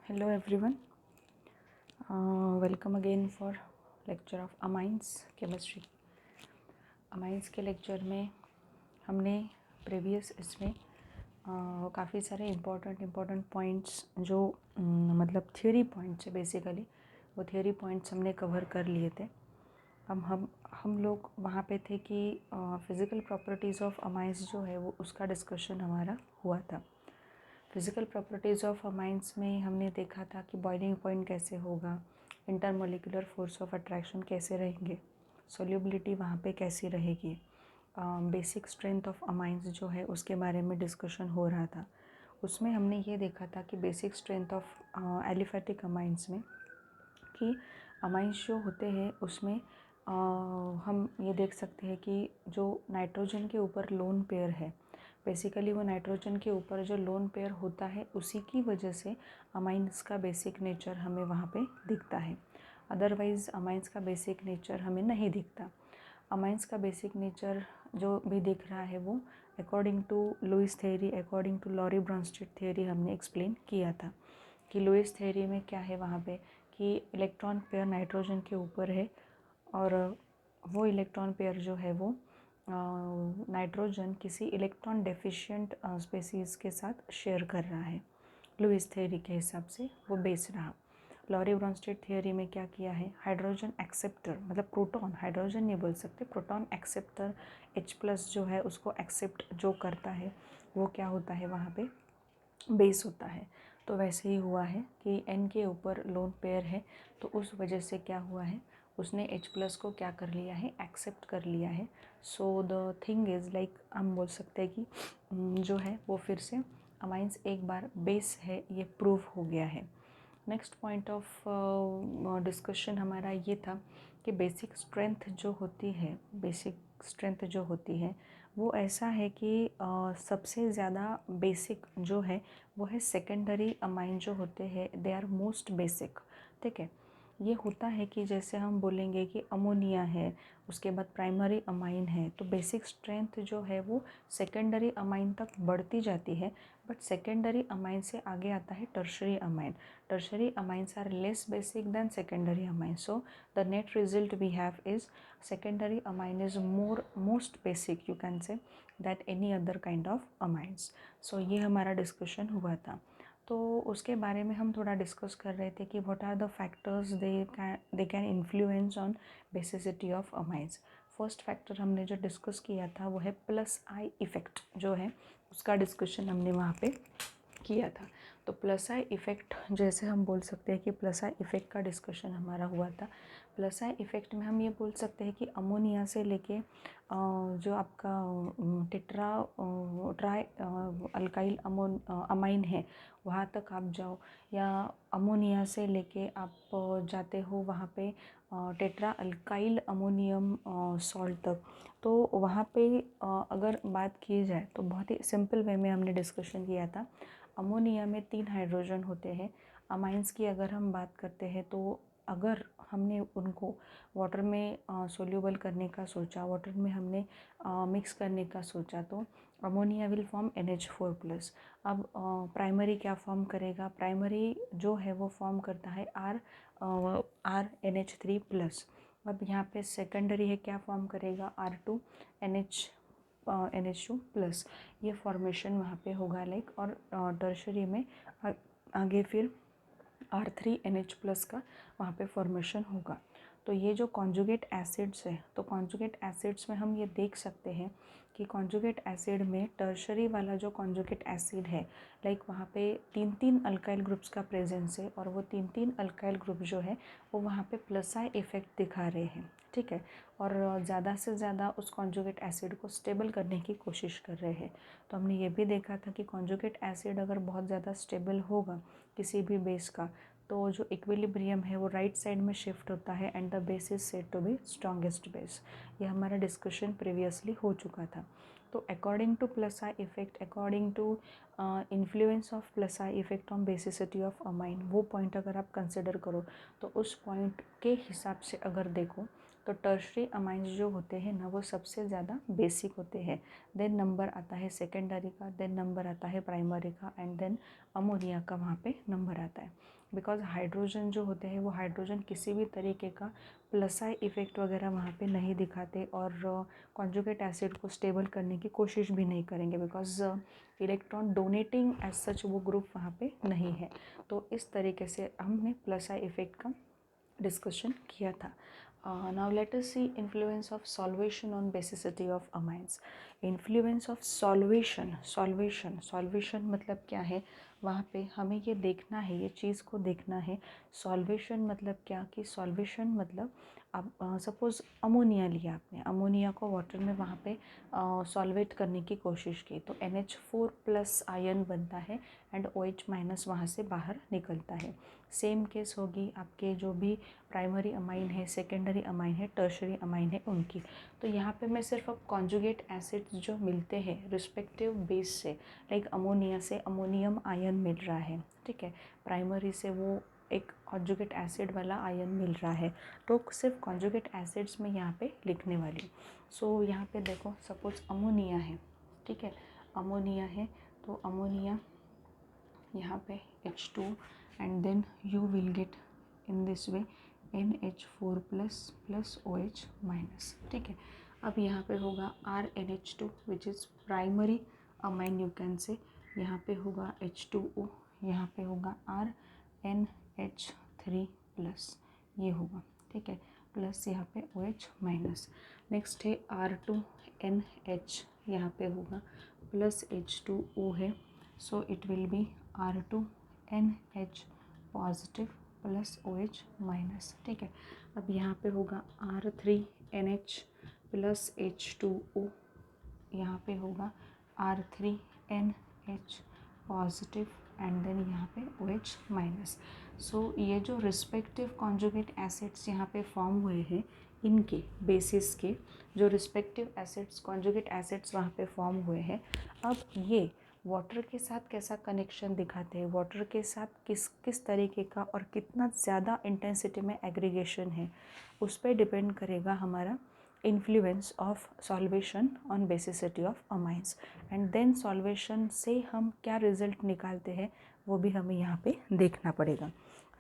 Hello everyone, welcome again for lecture of amines chemistry. amines के lecture में हमने previous इसमें काफ़ी सारे इम्पोर्टेंट पॉइंट्स जो मतलब थियोरी पॉइंट्स है बेसिकली, वो थियोरी पॉइंट्स हमने कवर कर लिए थे। अब हम लोग वहाँ पे थे कि फिज़िकल प्रॉपर्टीज़ ऑफ अमाइंस जो है वो उसका डिस्कशन हमारा हुआ था। फिज़िकल प्रॉपर्टीज़ ऑफ अमाइंस में हमने देखा था कि बॉइलिंग पॉइंट कैसे होगा, इंटरमोलिकुलर फोर्स ऑफ अट्रैक्शन कैसे रहेंगे, सोल्यूबिलिटी वहाँ पे कैसी रहेगी, बेसिक स्ट्रेंथ ऑफ अमाइंस जो है उसके बारे में डिस्कशन हो रहा था। उसमें हमने ये देखा था कि basic strength of aliphatic amines में कि अमाइंस जो होते हैं उसमें हम ये देख सकते हैं कि जो नाइट्रोजन के ऊपर लोन पेयर है, बेसिकली वो नाइट्रोजन के ऊपर जो लोन पेयर होता है उसी की वजह से अमाइंस का बेसिक नेचर हमें वहाँ पे दिखता है। अदरवाइज़ अमाइंस का बेसिक नेचर हमें नहीं दिखता। अमाइंस का बेसिक नेचर जो भी दिख रहा है वो according to Lewis theory, according to Lowry Bronsted theory हमने एक्सप्लेन किया था कि लुईस थ्योरी में क्या है वहाँ पे कि इलेक्ट्रॉन पेयर नाइट्रोजन के ऊपर है और वो इलेक्ट्रॉन पेयर जो है वो नाइट्रोजन किसी इलेक्ट्रॉन डेफिशिएंट स्पेसीज़ के साथ शेयर कर रहा है। लुईस थ्योरी के हिसाब से वो बेस रहा। लॉरी ब्रॉन्स्टेड थ्योरी में क्या किया है, हाइड्रोजन एक्सेप्टर मतलब प्रोटॉन, हाइड्रोजन नहीं बोल सकते, प्रोटॉन एक्सेप्टर H+ जो है उसको एक्सेप्ट जो करता है वो क्या होता है वहाँ पे बेस होता है। तो वैसे ही हुआ है कि N के ऊपर लोन पेयर है तो उस वजह से क्या हुआ है, उसने H+ को क्या कर लिया है, एक्सेप्ट कर लिया है। So the thing is like हम बोल सकते हैं कि जो है वो फिर से अमाइंस एक बार बेस है ये प्रूव हो गया है। नेक्स्ट पॉइंट ऑफ डिस्कशन हमारा ये था कि बेसिक स्ट्रेंथ जो होती है, बेसिक स्ट्रेंथ जो होती है वो ऐसा है कि सबसे ज़्यादा बेसिक जो है वो है सेकेंडरी अमाइन जो होते हैं, दे आर मोस्ट बेसिक। ठीक है, ये होता है कि जैसे हम बोलेंगे कि अमोनिया है, उसके बाद प्राइमरी अमाइन है, तो बेसिक स्ट्रेंथ जो है वो सेकेंडरी अमाइन तक बढ़ती जाती है। बट सेकेंडरी अमाइन से आगे आता है tertiary amine. Tertiary amines are less basic than secondary amines. So the net result we have is secondary amine is most basic, you can say, that any other kind of amines. So ये हमारा discussion हुआ था। तो उसके बारे में हम थोड़ा डिस्कस कर रहे थे कि what are the factors they can influence on basicity of amines. First factor हमने जो डिस्कस किया था वो है +I इफ़ेक्ट जो है उसका डिस्कशन हमने वहाँ पे किया था। तो +I इफ़ेक्ट जैसे हम बोल सकते हैं कि +I इफ़ेक्ट का डिस्कशन हमारा हुआ था। +I इफ़ेक्ट में हम ये बोल सकते हैं कि अमोनिया से लेके जो आपका टेट्रा ट्राई अल्काइल अमाइन है वहाँ तक आप जाओ, या अमोनिया से लेके आप जाते हो वहाँ पे टेट्रा अल्काइल अमोनियम सॉल्ट तक, तो वहाँ पे अगर बात की जाए तो बहुत ही सिंपल वे में हमने डिस्कशन किया था। अमोनिया में 3 हाइड्रोजन होते हैं। अमाइंस की अगर हम बात करते हैं तो अगर हमने उनको वाटर में सोल्यूबल करने का सोचा, वाटर में हमने मिक्स करने का सोचा, तो अमोनिया विल फॉर्म NH4+। अब प्राइमरी क्या फॉर्म करेगा, प्राइमरी जो है वो फॉर्म करता है RNH3+। अब यहाँ पे सेकेंडरी है, क्या फॉर्म करेगा, NH2+। ये फॉर्मेशन वहाँ पे होगा लाइक, और टर्शरी में आगे फिर R3NH+ का वहाँ पे फॉर्मेशन होगा। तो ये जो कॉन्जुगेट एसिड्स है, तो कॉन्जुगेट एसिड्स में हम ये देख सकते हैं कि कॉन्जुगेट एसिड में टर्शरी वाला जो कॉन्जुगेट एसिड है लाइक वहाँ पे 3 अल्काइल ग्रुप्स का प्रेजेंस है, और वो 3 अल्काइल ग्रुप जो है वो वहाँ पे +I इफ़ेक्ट दिखा रहे हैं। ठीक है, और ज़्यादा से ज़्यादा उस कॉन्जुगेट एसिड को स्टेबल करने की कोशिश कर रहे हैं। तो हमने ये भी देखा था कि कॉन्जुगेट एसिड अगर बहुत ज़्यादा स्टेबल होगा किसी भी बेस का, तो जो इक्विलिब्रियम है वो राइट साइड में शिफ्ट होता है and the base is said to be strongest base. ये हमारा डिस्कशन प्रीवियसली हो चुका था। तो according to +I effect, according to influence of +I effect on basicity of amine, वो पॉइंट अगर आप कंसिडर करो तो उस पॉइंट के हिसाब से अगर देखो तो टर्शरी अमाइंस जो होते हैं ना वो सबसे ज़्यादा बेसिक होते हैं। देन नंबर आता है सेकेंडरी का, देन नंबर आता है प्राइमरी का, एंड देन अमोनिया का वहाँ पे नंबर आता है। बिकॉज हाइड्रोजन जो होते हैं वो हाइड्रोजन किसी भी तरीके का प्लस आई इफ़ेक्ट वगैरह वहाँ पे नहीं दिखाते और कॉन्जुगेट एसिड को स्टेबल करने की कोशिश भी नहीं करेंगे, because electron donating as such वो ग्रुप वहाँ पे नहीं है। तो इस तरीके से हमने प्लस आई इफ़ेक्ट का डिस्कशन किया था। Now let us see influence of solvation on basicity of amines. Influence of solvation मतलब क्या है, वहाँ पे हमें ये देखना है, ये चीज़ को देखना है। सॉल्वेशन मतलब क्या, कि सॉल्वेशन मतलब अब सपोज़ अमोनिया लिया आपने, अमोनिया को वाटर में वहाँ पे सॉल्वेट करने की कोशिश की तो NH4+ आयन बनता है एंड OH- वहाँ से बाहर निकलता है। सेम केस होगी आपके जो भी प्राइमरी अमाइन है, सेकेंडरी अमाइन है, टर्शरी अमाइन है उनकी। तो यहाँ पे मैं सिर्फ अब कॉन्जुगेट एसिड्स जो मिलते हैं रिस्पेक्टिव बेस से, लाइक अमोनिया से अमोनियम आयन मिल रहा है, ठीक है, प्राइमरी से वो एक कॉन्जुगेट एसिड वाला आयन मिल रहा है, तो सिर्फ कॉन्जुगेट एसिड्स में यहाँ पे लिखने वाली। सो यहाँ पे देखो सपोज अमोनिया है, ठीक है, अमोनिया है तो अमोनिया यहाँ पे H2 and then you will get in this way NH4+ OH-, ठीक है। अब यहाँ पे होगा RNH2 which is primary amine you can say, यहाँ पे होगा H2O, यहाँ पे होगा RNH3+, ये होगा, ठीक है, प्लस यहाँ पे OH-। नेक्स्ट है R2NH, यहाँ पे होगा प्लस H2O है, सो it will B R2NH positive plus OH-, ठीक है। अब यहाँ पे होगा R3NH प्लस H2O, यहाँ पे होगा R3NH पॉजिटिव एंड देन यहाँ पे OH-। सो ये जो रिस्पेक्टिव कॉन्जुगेट एसिड्स यहाँ पे फॉर्म हुए हैं, इनके बेसिस के जो रिस्पेक्टिव एसिड्स कॉन्जुगेट एसिड्स वहाँ पे फॉर्म हुए हैं, अब ये वाटर के साथ कैसा कनेक्शन दिखाते हैं, वाटर के साथ किस तरीके का और कितना ज़्यादा इंटेंसिटी में एग्रीगेशन है, उस पर डिपेंड करेगा हमारा influence of solvation on basicity of amines. And then solvation से हम क्या रिजल्ट निकालते हैं वो भी हमें यहाँ पे देखना पड़ेगा।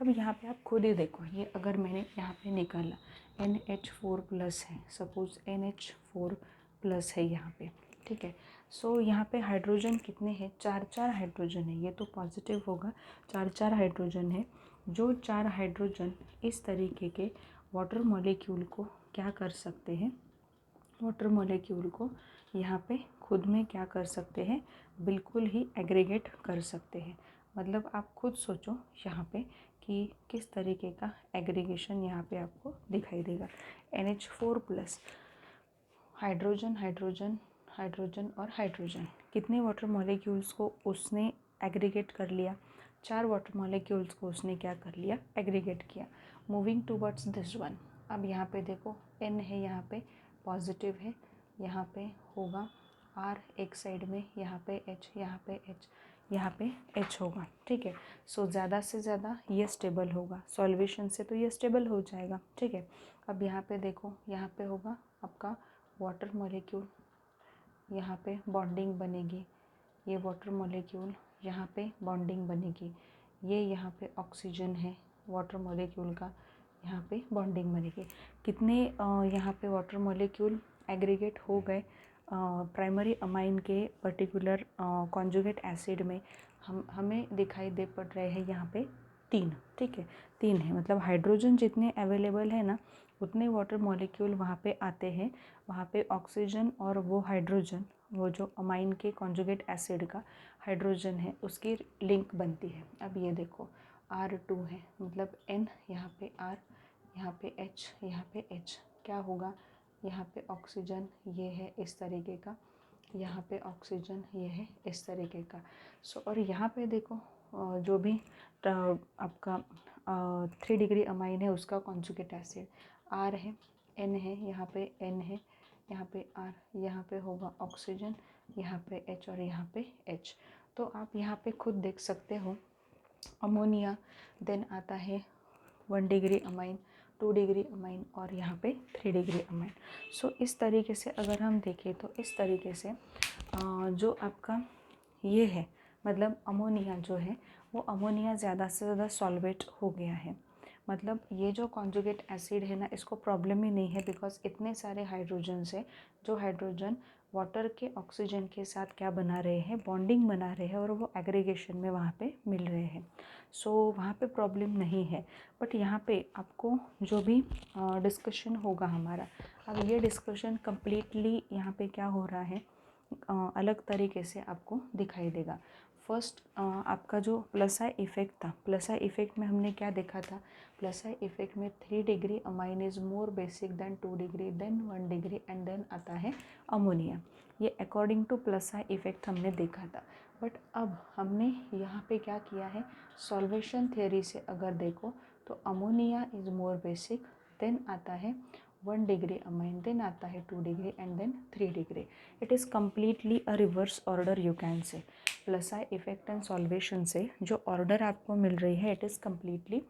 अब यहाँ पे आप खुद ही देखो, ये अगर मैंने यहाँ पे निकाला NH4+ है, सपोज NH4+ है यहाँ पे, ठीक है। सो यहाँ पे हाइड्रोजन कितने हैं, 4 हाइड्रोजन है, ये तो पॉजिटिव होगा, 4 हाइड्रोजन है। जो 4 हाइड्रोजन इस तरीके के वाटर मॉलिक्यूल को क्या कर सकते हैं, वाटर मॉलिक्यूल को यहाँ पे खुद में क्या कर सकते हैं, बिल्कुल ही एग्रीगेट कर सकते हैं। मतलब आप खुद सोचो यहाँ पे कि किस तरीके का एग्रीगेशन यहाँ पे आपको दिखाई देगा। NH4+, हाइड्रोजन हाइड्रोजन हाइड्रोजन और हाइड्रोजन, कितने वाटर मॉलिक्यूल्स को उसने एग्रीगेट कर लिया, 4 वाटर मॉलिक्यूल्स को उसने क्या कर लिया, एग्रीगेट किया। मूविंग टूवर्ड्स दिस वन, अब यहाँ पे देखो N है, यहाँ पे पॉजिटिव है, यहाँ पे होगा R एक साइड में, यहाँ पे H, यहाँ पे H, यहाँ पे H होगा, ठीक है। सो ज़्यादा से ज़्यादा ये स्टेबल होगा, सॉल्वेशन से तो ये स्टेबल हो जाएगा, ठीक है। अब यहाँ पे देखो, यहाँ पे होगा आपका वाटर मॉलिक्यूल, यहाँ पे बॉन्डिंग बनेगी, ये वाटर मॉलिक्यूल यहाँ पे बॉन्डिंग बनेगी, ये यहाँ पे ऑक्सीजन है वाटर मॉलिक्यूल का, यहाँ पे बॉन्डिंग बनेगी। कितने यहाँ पे वाटर मॉलिक्यूल एग्रीगेट हो गए प्राइमरी अमाइन के पर्टिकुलर कॉन्जुगेट एसिड में, हमें दिखाई दे पड़ रहे हैं यहाँ पे 3, ठीक है, 3 है। मतलब हाइड्रोजन जितने अवेलेबल है ना, उतने वाटर मॉलिक्यूल वहाँ पे आते हैं, वहाँ पे ऑक्सीजन और वो हाइड्रोजन, वो जो अमाइन के कॉन्जुगेट एसिड का हाइड्रोजन है उसकी लिंक बनती है। अब ये देखो R2 है, मतलब N, यहाँ पे R, यहाँ पे H, यहाँ पे H, क्या होगा, यहाँ पे ऑक्सीजन ये है इस तरीके का, यहाँ पे ऑक्सीजन ये है इस तरीके का। सो और यहाँ पे देखो जो भी आपका 3 डिग्री अमाइन है उसका कॉन्जुगेट एसिड R है, N है, यहाँ पे N है, यहाँ पे R, यहाँ पे होगा ऑक्सीजन, यहाँ पे H और यहाँ पे H। तो आप यहाँ पे खुद देख सकते हो अमोनिया, देन आता है 1 डिग्री अमाइन, 2 डिग्री अमाइन और यहाँ पे 3 डिग्री अमाइन। सो इस तरीके से अगर हम देखें तो इस तरीके से जो आपका ये है, मतलब अमोनिया जो है वो अमोनिया ज़्यादा से ज़्यादा सॉल्वेट हो गया है। मतलब ये जो कॉन्जुगेट एसिड है ना, इसको प्रॉब्लम ही नहीं है, बिकॉज इतने सारे हाइड्रोजन से जो हाइड्रोजन वाटर के ऑक्सीजन के साथ क्या बना रहे हैं, बॉन्डिंग बना रहे हैं, और वो एग्रीगेशन में वहाँ पे मिल रहे हैं। सो वहाँ पे प्रॉब्लम नहीं है। बट यहाँ पे आपको जो भी डिस्कशन होगा हमारा, अब ये डिस्कशन कम्प्लीटली यहाँ पे क्या हो रहा है, अलग तरीके से आपको दिखाई देगा। फर्स्ट आपका जो प्लस आई इफ़ेक्ट था, प्लस आई इफ़ेक्ट में हमने क्या देखा था, प्लस आई इफ़ेक्ट में 3 degree amine is more basic than 2 degree than 1 degree and then आता है अमोनिया। ये according to plus I effect हमने देखा था। बट अब हमने यहाँ पे क्या किया है, सॉल्वेशन थियोरी से अगर देखो तो ammonia is more basic, then आता है 1 डिग्री अमाइन, देन आता है 2 degree and then 3 degree. It is completely a reverse order you can say. Plus I effect and solvation से जो ऑर्डर आपको मिल रही है, it is completely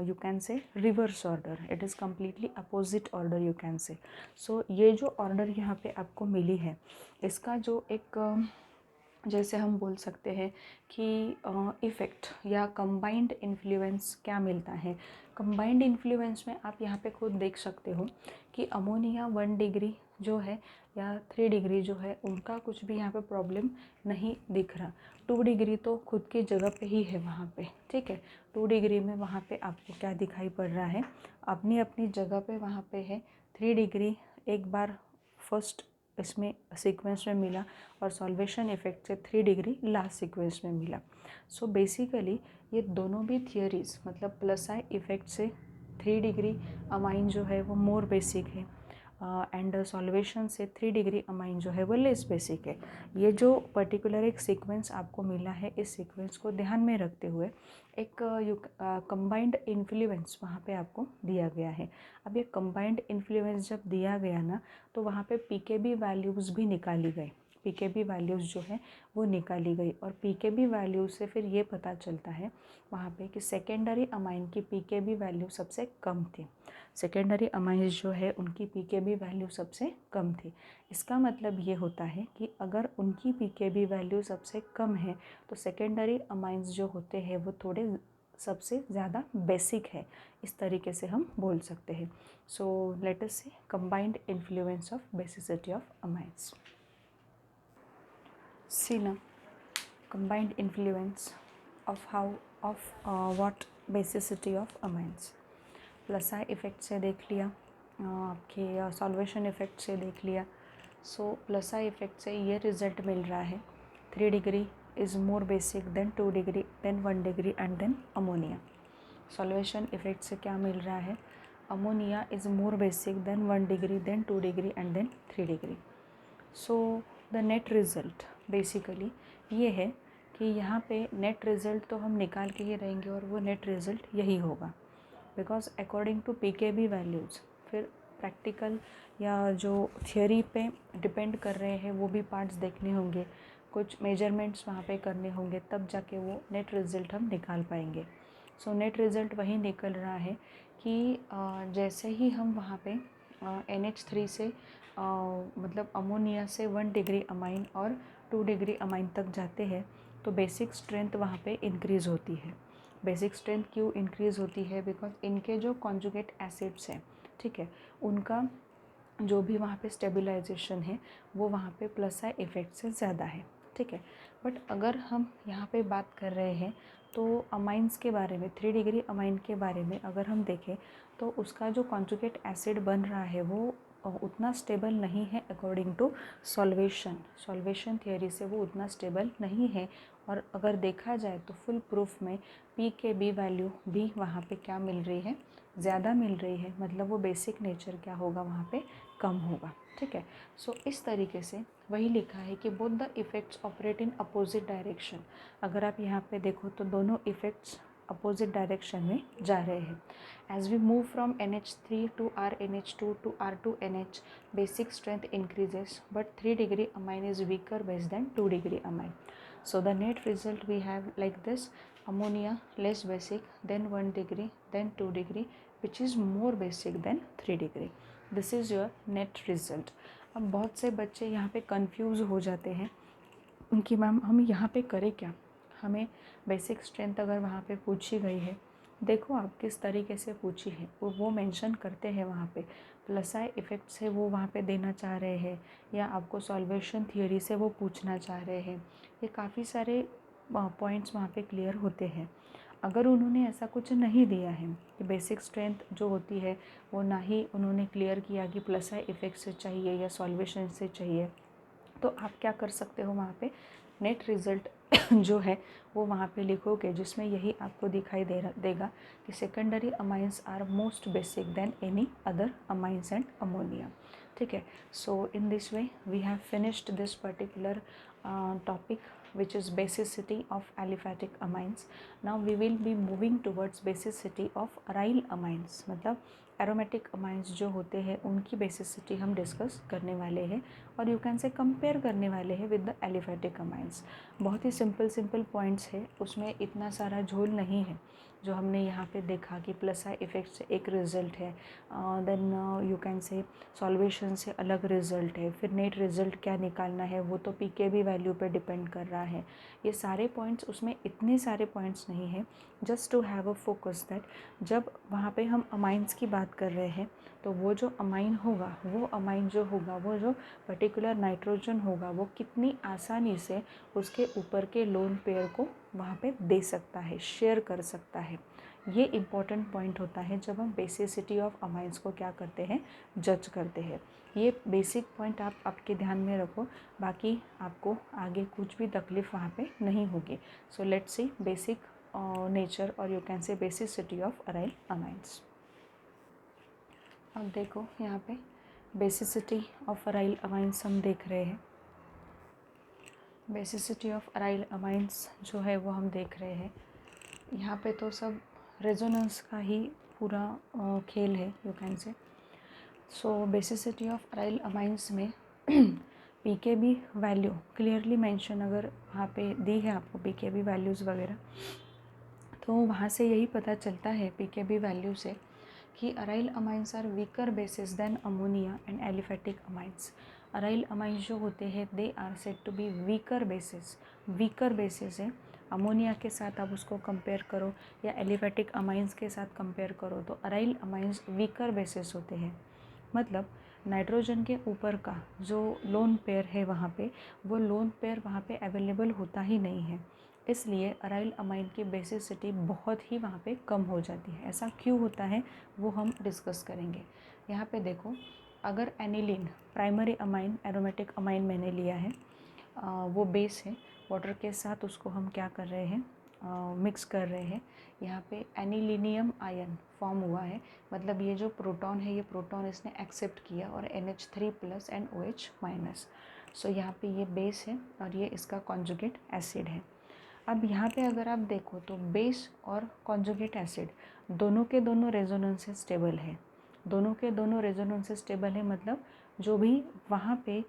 you can say reverse order, it is completely opposite order you can say. So ये जो order यहाँ पे आपको मिली है, इसका जो एक जैसे हम बोल सकते हैं कि इफ़ेक्ट या कंबाइंड इन्फ्लुएंस क्या मिलता है। कंबाइंड इन्फ्लुएंस में आप यहाँ पे खुद देख सकते हो कि अमोनिया 1 डिग्री जो है या 3 डिग्री जो है, उनका कुछ भी यहाँ पे प्रॉब्लम नहीं दिख रहा। 2 डिग्री तो खुद की जगह पे ही है वहाँ पे, ठीक है। 2 डिग्री में वहाँ पे आपको क्या दिखाई पड़ रहा है, अपनी अपनी जगह पे वहाँ पे है। 3 डिग्री एक बार फर्स्ट इसमें सीक्वेंस में मिला और सॉल्वेशन इफेक्ट से 3 डिग्री लास्ट सीक्वेंस में मिला। सो बेसिकली ये दोनों भी थियोरीज, मतलब प्लस आई इफेक्ट से 3 डिग्री अमाइन जो है वो मोर बेसिक है, एंड सॉल्वेशन से 3 डिग्री अमाइन जो है वो लेस बेसिक है। ये जो पर्टिकुलर एक सीक्वेंस आपको मिला है, इस सीक्वेंस को ध्यान में रखते हुए एक कंबाइंड इन्फ्लुएंस वहाँ पे आपको दिया गया है। अब ये कंबाइंड इन्फ्लुएंस जब दिया गया ना, तो वहाँ पे पीकेबी वैल्यूज़ भी निकाली गई, पीकेबी वैल्यूज़ जो है वो निकाली गई। और पीकेबी वैल्यूज़ से फिर ये पता चलता है वहाँ पे कि सेकेंडरी अमाइन की पीकेबी वैल्यू सबसे कम थी। सेकेंडरी अमाइंस जो है उनकी पीकेबी वैल्यू सबसे कम थी। इसका मतलब ये होता है कि अगर उनकी पीकेबी वैल्यू सबसे कम है तो सेकेंडरी अमाइंस जो होते हैं वो थोड़े सबसे ज़्यादा बेसिक है, इस तरीके से हम बोल सकते हैं। सो let us say combined influence of basicity of amines. See ना combined influence of how of what basicity of amines. Plus I effect से देख लिया, आपके सॉल्वेशन इफ़ेक्ट से देख लिया। सो प्लस आई इफ़ेक्ट से ये रिज़ल्ट मिल रहा है, 3 degree is more basic than 2 degree than 1 degree and then ammonia. Solvation effect से क्या मिल रहा है, ammonia is more basic than 1 degree than 2 degree and then 3 degree. So the net result basically ये है कि यहाँ पे नेट रिज़ल्ट तो हम निकाल के ही रहेंगे और वो नेट रिज़ल्ट यही होगा, because according to pKb values फिर प्रैक्टिकल या जो थियोरी पे डिपेंड कर रहे हैं वो भी पार्ट्स देखने होंगे, कुछ मेजरमेंट्स वहाँ पे करने होंगे, तब जाके वो नेट रिज़ल्ट हम निकाल पाएंगे। सो नेट रिज़ल्ट वही निकल रहा है कि जैसे ही हम वहाँ पे NH3 से मतलब अमोनिया से 1 डिग्री अमाइन और 2 डिग्री अमाइन तक जाते हैं तो बेसिक स्ट्रेंथ वहाँ पे इंक्रीज़ होती है। बेसिक स्ट्रेंथ क्यों इंक्रीज़ होती है, बिकॉज इनके जो कॉन्जुगेट एसिड्स हैं, ठीक है, उनका जो भी वहाँ पे स्टेबलाइजेशन है वो वहाँ पे प्लस आई इफ़ेक्ट से ज़्यादा है, ठीक है। बट अगर हम यहाँ पे बात कर रहे हैं तो अमाइंस के बारे में, 3 डिग्री अमाइन के बारे में अगर हम देखें तो उसका जो कॉन्जुगेट एसिड बन रहा है वो उतना स्टेबल नहीं है अकॉर्डिंग टू सॉल्वेशन थियोरी से, वो उतना स्टेबल नहीं है। और अगर देखा जाए तो फुल प्रूफ में पीकेबी वैल्यू भी वहाँ पे क्या मिल रही है, ज़्यादा मिल रही है, मतलब वो बेसिक नेचर क्या होगा वहाँ पे कम होगा, ठीक है। सो इस तरीके से वही लिखा है कि both the effects operate in opposite direction. अगर आप यहाँ पे देखो तो दोनों इफ़ेक्ट्स अपोजिट डायरेक्शन में जा रहे हैं। As we move from NH3 to RNH2 to R2NH, basic strength increases but 3 degree amine is weaker base than 2 degree amine. So the net result we have like this, ammonia less basic then 1 degree then 2 degree which is more basic than 3 degree. This is your net result. अब बहुत से बच्चे यहाँ पे confuse हो जाते हैं कि मैम हम यहाँ पे करें क्या, हमें बेसिक स्ट्रेंथ अगर वहाँ पे पूछी गई है, देखो आप किस तरीके से पूछी है, वो मेंशन करते हैं वहाँ पे। प्लस आई इफ़ेक्ट से वो वहाँ पे देना चाह रहे हैं या आपको सॉल्वेशन थियोरी से वो पूछना चाह रहे हैं, ये काफ़ी सारे पॉइंट्स वहाँ पे क्लियर होते हैं। अगर उन्होंने ऐसा कुछ नहीं दिया है कि बेसिक स्ट्रेंथ जो होती है वो ना ही उन्होंने क्लियर किया कि प्लस आई इफ़ेक्ट से चाहिए या सॉल्वेशन से चाहिए, तो आप क्या कर सकते हो, वहाँ पे नेट रिज़ल्ट जो है वो वहाँ पे लिखोगे, जिसमें यही आपको दिखाई देगा कि secondary amines are most basic then any other amines and ammonia. ठीक है, so in this way we have finished this particular topic, which is basicity of aliphatic amines. Now we will be moving towards basicity of aryl amines, मतलब aromatic amines जो होते हैं उनकी basicity हम discuss करने वाले हैं और यू कैन से कंपेयर करने वाले हैं विद द एलिफेटिक अमाइंस। बहुत ही सिंपल पॉइंट्स है, उसमें इतना सारा झोल नहीं है। जो हमने यहाँ पे देखा कि प्लस आई इफ़ेक्ट से एक रिज़ल्ट है, then you can say solvation से अलग रिज़ल्ट है, फिर नेट रिज़ल्ट क्या निकालना है वो तो पीकेबी वैल्यू पे डिपेंड कर रहा है। ये सारे पॉइंट्स, उसमें इतने सारे पॉइंट्स नहीं है। Just to have a focus that जब वहाँ पे हम अमाइंस की बात कर रहे हैं तो वो जो अमाइन होगा, वो अमाइन जो होगा, वो जो पर्टिकुलर नाइट्रोजन होगा, वो कितनी आसानी से उसके ऊपर के लोन पेयर को वहाँ पे दे सकता है, शेयर कर सकता है। ये इम्पॉर्टेंट पॉइंट होता है जब हम बेसिसिटी ऑफ अमाइंस को क्या करते हैं, जज करते हैं। ये बेसिक पॉइंट आप आपके ध्यान में रखो, बाकी आपको आगे कुछ भी तकलीफ़ वहाँ पे नहीं होगी। So let's see basic nature और you can say basicity of aryl amines. अब देखो यहाँ पे बेसिसिटी ऑफ अराइल अमाइंस हम देख रहे हैं। बेसिसिटी ऑफ अराइल अमाइंस जो है वो हम देख रहे हैं। यहाँ पे तो सब रेजोनेंस का ही पूरा खेल है, you can say. So basicity of aryl amines में पीकेबी वैल्यू क्लियरली मेंशन अगर वहाँ पे दी है आपको पीकेबी वैल्यूज़ वगैरह, तो वहाँ से यही पता चलता है पीकेबी वैल्यू से कि aryl amines are weaker bases than ammonia and aliphatic amines. Aryl amines जो होते हैं they are said to be weaker bases है। अमोनिया के साथ आप उसको कंपेयर करो या एलिफेटिक अमाइंस के साथ कंपेयर करो तो अराइल अमाइंस वीकर बेसिस होते हैं। मतलब नाइट्रोजन के ऊपर का जो लोन पेयर है वहाँ पे, वो लोन पेयर वहाँ पे अवेलेबल होता ही नहीं है, इसलिए अराइल अमाइन की बेसिसिटी बहुत ही वहाँ पे कम हो जाती है। ऐसा क्यों होता है वो हम डिस्कस करेंगे। यहाँ पे देखो, अगर aniline primary amine aromatic amine मैंने लिया है, वो बेस है, वाटर के साथ उसको हम क्या कर रहे हैं, मिक्स कर रहे हैं। यहाँ पे एनिलीनियम आयन फॉर्म हुआ है, मतलब ये जो प्रोटॉन है, ये प्रोटॉन इसने एक्सेप्ट किया और NH3+ एंड OH-। सो यहाँ पे ये बेस है और ये इसका कॉन्जुगेट एसिड है। अब यहाँ पे अगर आप देखो तो बेस और कॉन्जुगेट एसिड दोनों के दोनों रेजोनेंस स्टेबल है, दोनों के दोनों रेजोनेंस स्टेबल है। मतलब जो भी वहाँ पे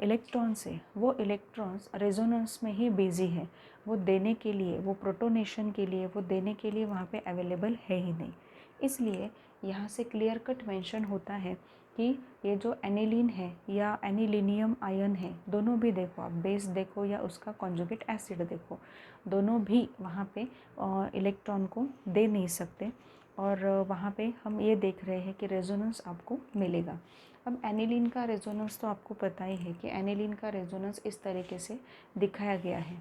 इलेक्ट्रॉन्स है, वो इलेक्ट्रॉन्स रेजोनेंस में ही बिजी है, वो देने के लिए, वो प्रोटोनेशन के लिए, वो देने के लिए वहाँ पे अवेलेबल है ही नहीं। इसलिए यहाँ से क्लियर कट मेंशन होता है कि ये जो एनिलीन है या एनिलीनियम आयन है, दोनों भी देखो आप, बेस देखो या उसका कॉन्जुगेट एसिड देखो, दोनों भी वहाँ पे इलेक्ट्रॉन को दे नहीं सकते और वहाँ पे हम ये देख रहे हैं कि रेजोनेंस आपको मिलेगा। अब एनिलीन का रेजोनेंस तो आपको पता ही है कि एनिलीन का रेजोनेंस इस तरीके से दिखाया गया है।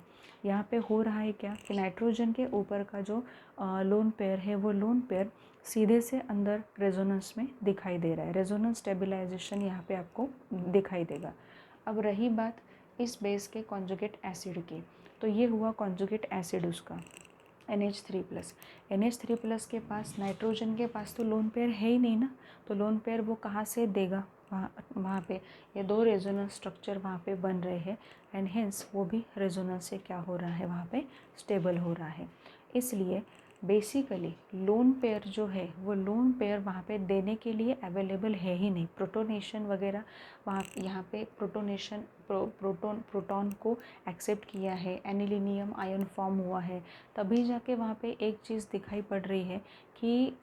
यहाँ पे हो रहा है क्या कि नाइट्रोजन के ऊपर का जो लोन पेयर है, वो लोन पेयर सीधे से अंदर रेजोनेंस में दिखाई दे रहा है। रेजोनेंस स्टेबलाइजेशन यहाँ पे आपको दिखाई देगा। अब रही बात इस बेस के कॉन्जुगेट एसिड की, तो ये हुआ कॉन्जुगेट एसिड उसका NH3+। NH3+ के पास, नाइट्रोजन के पास तो लोन पेयर है ही नहीं ना, तो लोन पेयर वो कहाँ से देगा, वहाँ पे ये दो रेजोनेंस स्ट्रक्चर वहाँ पे बन रहे हैं एंड हेंस वो भी रेजोनेंस से क्या हो रहा है, वहाँ पे स्टेबल हो रहा है। इसलिए बेसिकली लोन पेयर जो है, वो लोन पेयर वहाँ पे देने के लिए अवेलेबल है ही नहीं। प्रोटोनेशन वगैरह वहाँ, यहाँ पे प्रोटॉन को एक्सेप्ट किया है, एनिलिनियम आयन फॉर्म हुआ है, तभी जाके वहाँ पे एक चीज़ दिखाई पड़ रही है कि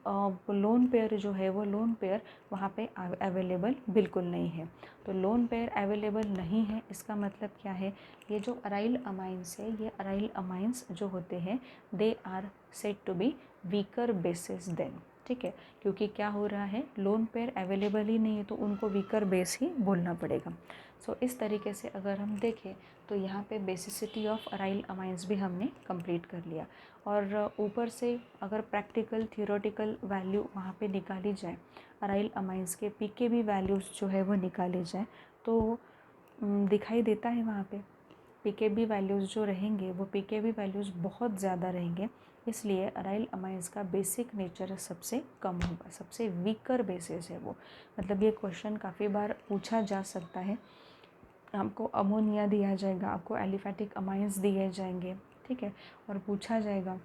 लोन पेयर जो है वो लोन पेयर वहाँ पे अवेलेबल बिल्कुल नहीं है। तो लोन पेयर अवेलेबल नहीं है, इसका मतलब क्या है, ये जो अराइल अमाइंस है, ये अराइल अमाइंस जो होते हैं they are said to be weaker bases than, ठीक है, क्योंकि क्या हो रहा है, लोन पेयर अवेलेबल ही नहीं है तो उनको वीकर बेस ही बोलना पड़ेगा। सो इस तरीके से अगर हम देखें तो यहाँ पे बेसिसिटी ऑफ अराइल अमाइंस भी हमने कंप्लीट कर लिया। और ऊपर से अगर प्रैक्टिकल थियोरेटिकल वैल्यू वहाँ पे निकाली जाए, अराइल अमाइंस के पीकेबी वैल्यूज़ जो है वो निकाली जाए तो दिखाई देता है वहाँ पे पीकेबी वैल्यूज़ जो रहेंगे वो पीकेबी वैल्यूज़ बहुत ज़्यादा रहेंगे, इसलिए अराइल अमाइंस का बेसिक नेचर सबसे कम होगा, सबसे वीकर बेसिस है वो। मतलब ये क्वेश्चन काफ़ी बार पूछा जा सकता है, आपको अमोनिया दिया जाएगा, आपको एलिफेटिक अमाइंस दिए जाएंगे, ठीक है, और पूछा जाएगा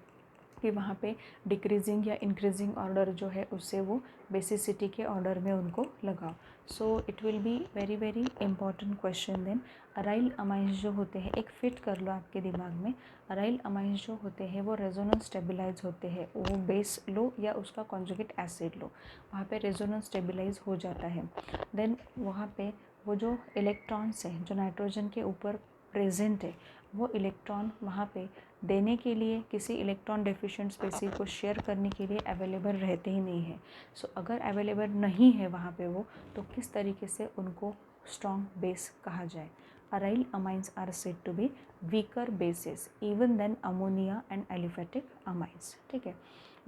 कि वहाँ पे डिक्रीजिंग या इंक्रीजिंग ऑर्डर जो है उससे वो बेसिसिटी के ऑर्डर में उनको लगाओ। So it will be very very important question. Then aryl amines जो होते हैं, एक फिट कर लो आपके दिमाग में, अराइल अमाइंस जो होते हैं वो रेजोनेंस स्टेबलाइज होते हैं, वो बेस लो या उसका कॉन्जुगेट एसिड लो, वहाँ पे रेजोनेंस स्टेबलाइज हो जाता है। देन वहाँ पे वो जो इलेक्ट्रॉन्स हैं जो नाइट्रोजन के ऊपर प्रेजेंट है, वो इलेक्ट्रॉन वहाँ पे देने के लिए किसी इलेक्ट्रॉन डेफिशिएंट स्पेसीज को शेयर करने के लिए अवेलेबल रहते ही नहीं है। सो अगर अवेलेबल नहीं है वहाँ पे वो, तो किस तरीके से उनको स्ट्रॉन्ग बेस कहा जाए। Aryl amines are said to be weaker bases even than ammonia and aliphatic amines, ठीक है।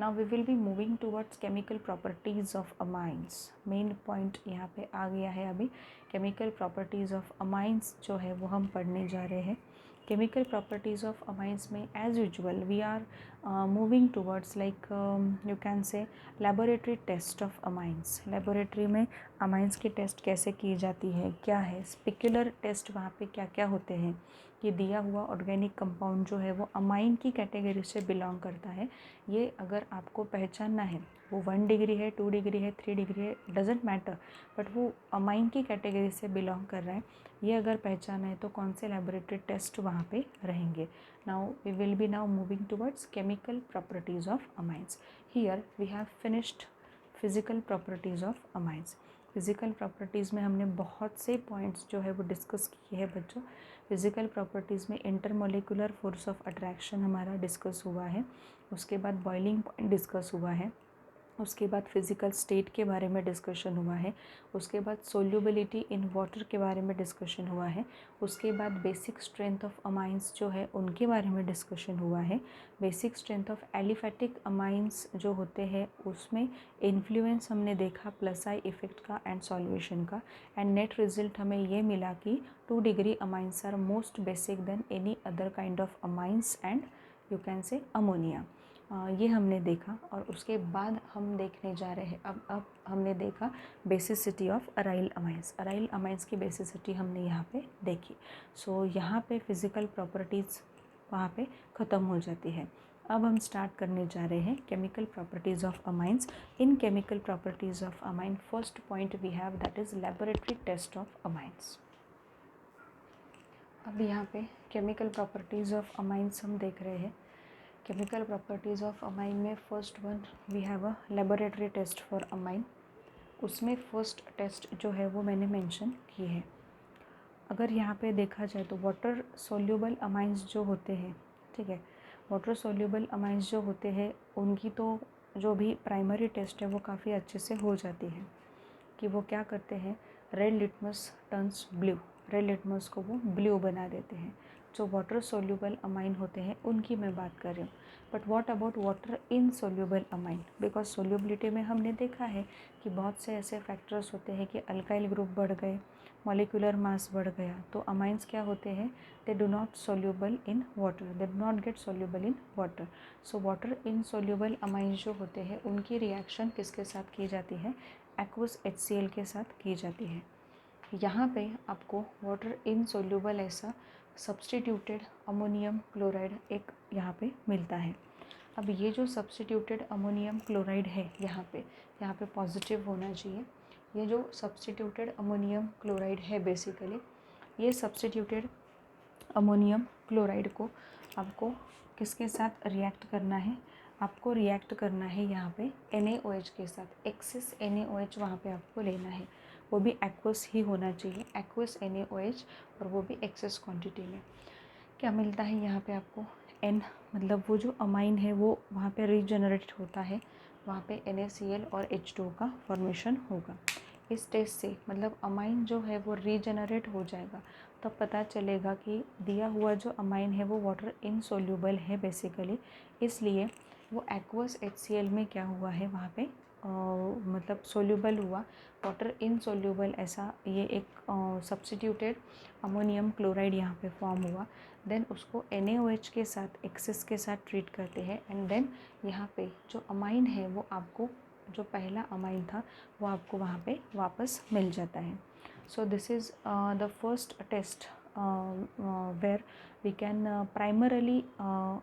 Now we will be moving towards chemical properties of amines. Main point यहाँ पे आ गया है अभी, केमिकल प्रॉपर्टीज़ ऑफ अमाइंस जो है वो हम पढ़ने जा रहे हैं। केमिकल प्रॉपर्टीज़ ऑफ अमाइंस में as usual we are moving towards like you can say laboratory test of amines. Laboratory में अमाइंस की टेस्ट कैसे की जाती है, क्या है स्पेक्युलर टेस्ट, वहाँ पे क्या क्या होते हैं, कि दिया हुआ ऑर्गेनिक कंपाउंड जो है वो अमाइन की कैटेगरी से बिलोंग करता है, ये अगर आपको पहचानना है, वो 1 डिग्री है, 2 डिग्री है, 3 डिग्री है, डजेंट मैटर, बट वो अमाइन की कैटेगरी से बिलोंग कर रहा है, ये अगर पहचाना है तो कौन से लेबोरेटरी टेस्ट वहाँ पे रहेंगे। Now we will be now moving towards chemical properties of amines. Here we have finished physical properties of amines. Physical properties में हमने बहुत से पॉइंट्स जो है वो डिस्कस किए हैं बच्चों। फिज़िकल प्रॉपर्टीज़ में इंटरमोलिकुलर फोर्स ऑफ अट्रैक्शन हमारा डिस्कस हुआ है, उसके बाद बॉइलिंग पॉइंट डिस्कस हुआ है, उसके बाद फिज़िकल स्टेट के बारे में डिस्कशन हुआ है, उसके बाद सोल्यूबिलिटी इन वाटर के बारे में डिस्कशन हुआ है, उसके बाद बेसिक स्ट्रेंथ ऑफ अमाइंस जो है उनके बारे में डिस्कशन हुआ है, basic strength of aliphatic amines जो होते हैं उसमें इन्फ्लुएंस हमने देखा प्लस आई इफेक्ट का एंड सॉल्यूशन का, एंड नेट रिजल्ट हमें ये मिला कि 2 degree amines are most basic then any other kind of amines and you can say ammonia. ये हमने देखा, और उसके बाद हम देखने जा रहे हैं अब हमने देखा basicity of aryl amines. Aryl amines की बेसिसिटी हमने यहाँ पे देखी। सो यहाँ पे फिज़िकल प्रॉपर्टीज़ वहाँ पे ख़त्म हो जाती है। अब हम स्टार्ट करने जा रहे हैं chemical properties of amines. In chemical properties of amine first point we have that is laboratory test of amines. अब यहाँ पे केमिकल प्रॉपर्टीज़ ऑफ अमाइंस हम देख रहे हैं। केमिकल प्रॉपर्टीज़ ऑफ अमाइन में first one we have a laboratory test for amine. उसमें first test जो है वो मैंने मेंशन की है। अगर यहाँ पे देखा जाए तो वाटर सोल्यूबल अमाइंस जो होते हैं, ठीक है, वाटर सोल्यूबल अमाइंस जो होते हैं उनकी तो जो भी प्राइमरी टेस्ट है वो काफ़ी अच्छे से हो जाती है, कि वो क्या करते हैं, red litmus turns blue, red litmus को वो ब्लू बना देते हैं। जो वाटर सोल्यूबल अमाइन होते हैं उनकी मैं बात कर रही हूँ। But what about water in soluble amine, because solubility में हमने देखा है कि बहुत से ऐसे फैक्टर्स होते हैं कि अल्काइल ग्रुप बढ़ गए, मॉलिक्यूलर मास बढ़ गया, तो अमाइंस क्या होते हैं, they do not soluble in water, they do not gate soluble in water. So water in soluble amines जो होते हैं उनकी रिएक्शन किसके साथ की जाती है, एक्वस HCl के साथ की जाती है। यहाँ पे आपको वाटर इनसोल्यूबल ऐसा सब्स्टिट्यूटेड अमोनियम क्लोराइड एक यहाँ पे मिलता है। अब ये जो सब्स्टिट्यूटेड अमोनियम क्लोराइड है यहाँ पे पॉजिटिव होना चाहिए। ये जो सब्स्टिट्यूटेड अमोनियम क्लोराइड है बेसिकली ये सब्स्टिट्यूटेड अमोनियम क्लोराइड को आपको किसके साथ रिएक्ट करना है, आपको रिएक्ट करना है यहाँ पे NaOH के साथ, एक्सेस NaOH वहाँ पे आपको लेना है, वो भी एक्वस ही होना चाहिए, एक्वस NaOH, और वो भी एक्सेस क्वांटिटी में। क्या मिलता है यहाँ पे आपको N, मतलब वो जो अमाइन है वो वहाँ पे रीजनरेट होता है, वहाँ पे NaCl और H2O का फॉर्मेशन होगा। इस टेस्ट से मतलब अमाइन जो है वो रीजनरेट हो जाएगा, तब पता चलेगा कि दिया हुआ जो अमाइन है वो वाटर इनसोल्यूबल है बेसिकली, इसलिए वो एक्वस HCl में क्या हुआ है वहाँ पे मतलब सोल्यूबल हुआ, वाटर इनसोल्यूबल, ऐसा ये एक सब्स्टिट्यूटेड अमोनियम क्लोराइड यहाँ पे फॉर्म हुआ। देन उसको NaOH के साथ, एक्सेस के साथ ट्रीट करते हैं, एंड देन यहाँ पे जो अमाइन है वो आपको, जो पहला अमाइन था वो आपको वहाँ पे वापस मिल जाता है। So this is the first test where we can primarily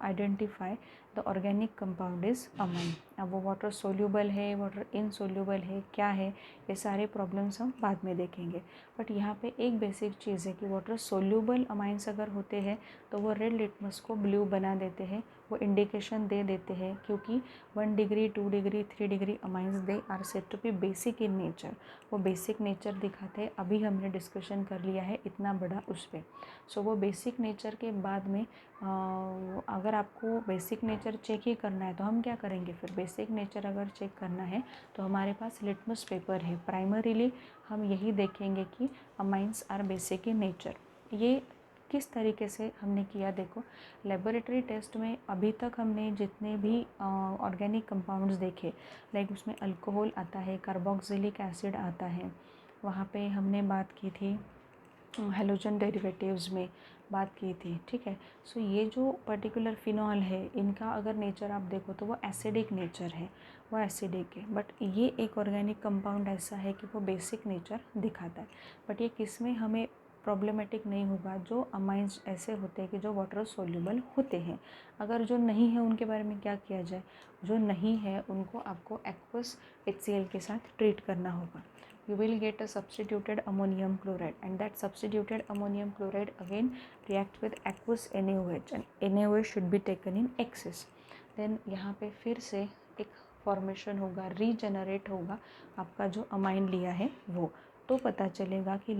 identify the organic compound is amine। अब वो वाटर सोल्यूबल है, वाटर इनसोल्यूबल है, क्या है, ये सारे प्रॉब्लम्स हम बाद में देखेंगे। बट यहाँ पे एक बेसिक चीज़ है कि वाटर सोल्यूबल अमाइंस अगर होते हैं तो वो रेड लिटमस को ब्लू बना देते हैं, वो इंडिकेशन दे देते हैं, क्योंकि 1 degree 2 degree 3 degree amines they are said to be basic in nature, वो बेसिक नेचर दिखाते हैं। अभी हमने डिस्कशन कर लिया है इतना बड़ा उस पर। सो वो बेसिक नेचर के बाद में अगर आपको बेसिक नेचर चेक ही करना है तो हम क्या करेंगे फिर, बेसिक नेचर अगर चेक करना है तो हमारे पास लिटमस पेपर है। प्राइमरीली हम यही देखेंगे कि amines are basic in nature. ये किस तरीके से हमने किया, देखो लेबोरेटरी टेस्ट में अभी तक हमने जितने भी ऑर्गेनिक कंपाउंड्स देखे, लाइक उसमें अल्कोहल आता है, कार्बोक्सिलिक एसिड आता है, वहाँ पे हमने बात की थी हेलोजन डेरिवेटिव्स में बात की थी, ठीक है। सो ये जो पर्टिकुलर फिनॉल है, इनका अगर नेचर आप देखो तो वो एसिडिक नेचर है, वो एसिडिक है। बट ये एक ऑर्गेनिक कंपाउंड ऐसा है कि वो बेसिक नेचर दिखाता है। बट ये किस में हमें प्रॉब्लमेटिक नहीं होगा, जो अमाइंस ऐसे होते हैं कि जो वाटर सोल्यूबल होते हैं। अगर जो नहीं है उनके बारे में क्या किया जाए, जो नहीं है उनको आपको एक्वस HCl के साथ ट्रीट करना होगा। You will get a substituted ammonium chloride, and that substituted ammonium chloride again react with aqueous NaOH, and NaOH should be taken in excess। then यहाँ पे फिर से एक फॉर्मेशन होगा, रीजनरेट होगा आपका जो अमाइन लिया है वो, तो पता चलेगा कि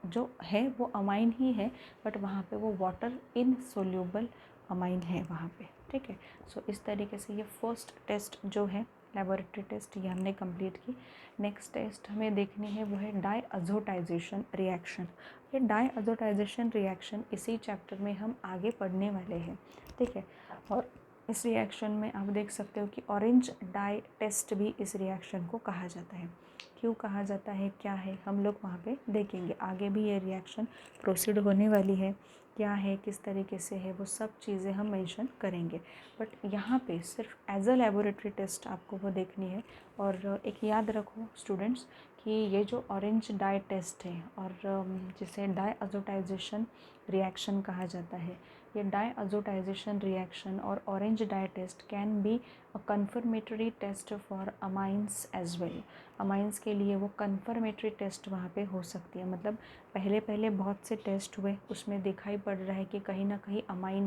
जो है वो अमाइन ही है, बट वहाँ पे वो वाटर इनसोल्यूबल अमाइन है वहाँ पे, ठीक है। सो इस तरीके से ये फर्स्ट टेस्ट जो है लेबोरेटरी टेस्ट, ये हमने कंप्लीट की। नेक्स्ट टेस्ट हमें देखनी है वो है डाईअज़ोटाइजेशन रिएक्शन। ये डाईअज़ोटाइजेशन रिएक्शन इसी चैप्टर में हम आगे पढ़ने वाले हैं, ठीक है। और इस रिएक्शन में आप देख सकते हो कि ऑरेंज डाई टेस्ट भी इस रिएक्शन को कहा जाता है। क्यों कहा जाता है, क्या है, हम लोग वहाँ पे देखेंगे। आगे भी ये रिएक्शन प्रोसीड होने वाली है, क्या है, किस तरीके से है, वो सब चीज़ें हम मेंशन करेंगे। बट यहाँ पे सिर्फ एज अ लेबोरेटरी टेस्ट आपको वो देखनी है। और एक याद रखो स्टूडेंट्स कि ये जो ऑरेंज डाई टेस्ट है, और जिसे डाईअज़ोटाइजेशन रिएक्शन कहा जाता है, ये डाईअज़ोटाइजेशन रिएक्शन और orange dye test can be a confirmatory test for amines as well. Amines के लिए वो कन्फर्मेटरी टेस्ट वहाँ पे हो सकती है। मतलब पहले पहले बहुत से टेस्ट हुए, उसमें दिखाई पड़ रहा है कि कहीं ना कहीं अमाइन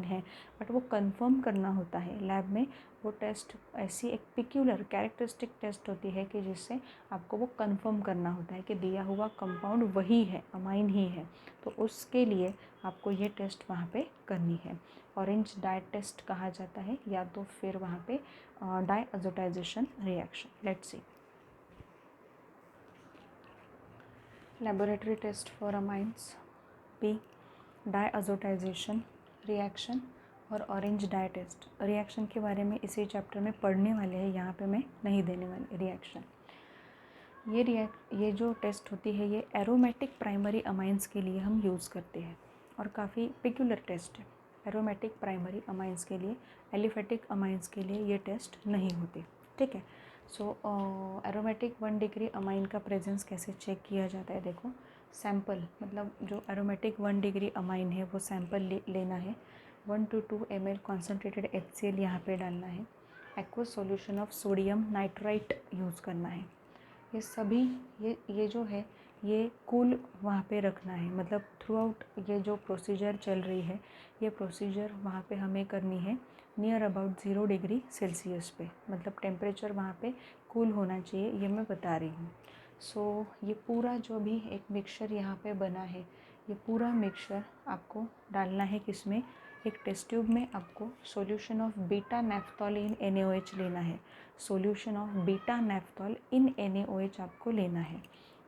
है, बट वो कंफर्म करना होता है लैब में। वो टेस्ट ऐसी एक पिक्यूलर कैरेक्टरिस्टिक टेस्ट होती है कि जिससे आपको वो कंफर्म करना होता है कि दिया हुआ कंपाउंड वही है, अमाइन ही है। तो उसके लिए आपको ये टेस्ट वहाँ पे करनी है। ऑरेंज डाई टेस्ट कहा जाता है, या तो फिर वहाँ पे diazotisation reaction. Let's see laboratory test for amines, P diazotisation reaction और ऑरेंज डाई टेस्ट। रिएक्शन के बारे में इसी चैप्टर में पढ़ने वाले हैं, यहाँ पे मैं नहीं देने वाली रिएक्शन। ये जो टेस्ट होती है ये एरोमेटिक प्राइमरी अमाइंस के लिए हम यूज़ करते हैं, और काफ़ी पिक्यूलर टेस्ट है। एरोमेटिक प्राइमरी अमाइंस के लिए, एलिफेटिक अमाइंस के लिए ये टेस्ट नहीं होती, ठीक है। सो एरोमेटिक 1 डिग्री अमाइन का प्रेजेंस कैसे चेक किया जाता है, देखो सैम्पल, मतलब जो एरोमेटिक 1 डिग्री अमाइन है वो सैम्पल लेना है। 1 to 2 ml कॉन्सेंट्रेटेड HCl यहाँ पे डालना है। Aqueous solution of sodium nitrite use करना है। ये सभी ये जो है ये कूल वहाँ पे रखना है, मतलब थ्रू आउट ये जो प्रोसीजर चल रही है ये प्रोसीजर वहाँ पे हमें करनी है नियर अबाउट 0 डिग्री सेल्सियस पे, मतलब टेम्परेचर वहाँ पे कूल होना चाहिए, ये मैं बता रही हूँ। सो ये पूरा जो भी एक मिक्सचर यहाँ पे बना है, ये पूरा मिक्सचर आपको डालना है किसमें, एक टेस्ट ट्यूब में आपको solution of beta naphthol in NaOH लेना है। Solution of beta naphthol in NaOH आपको लेना है।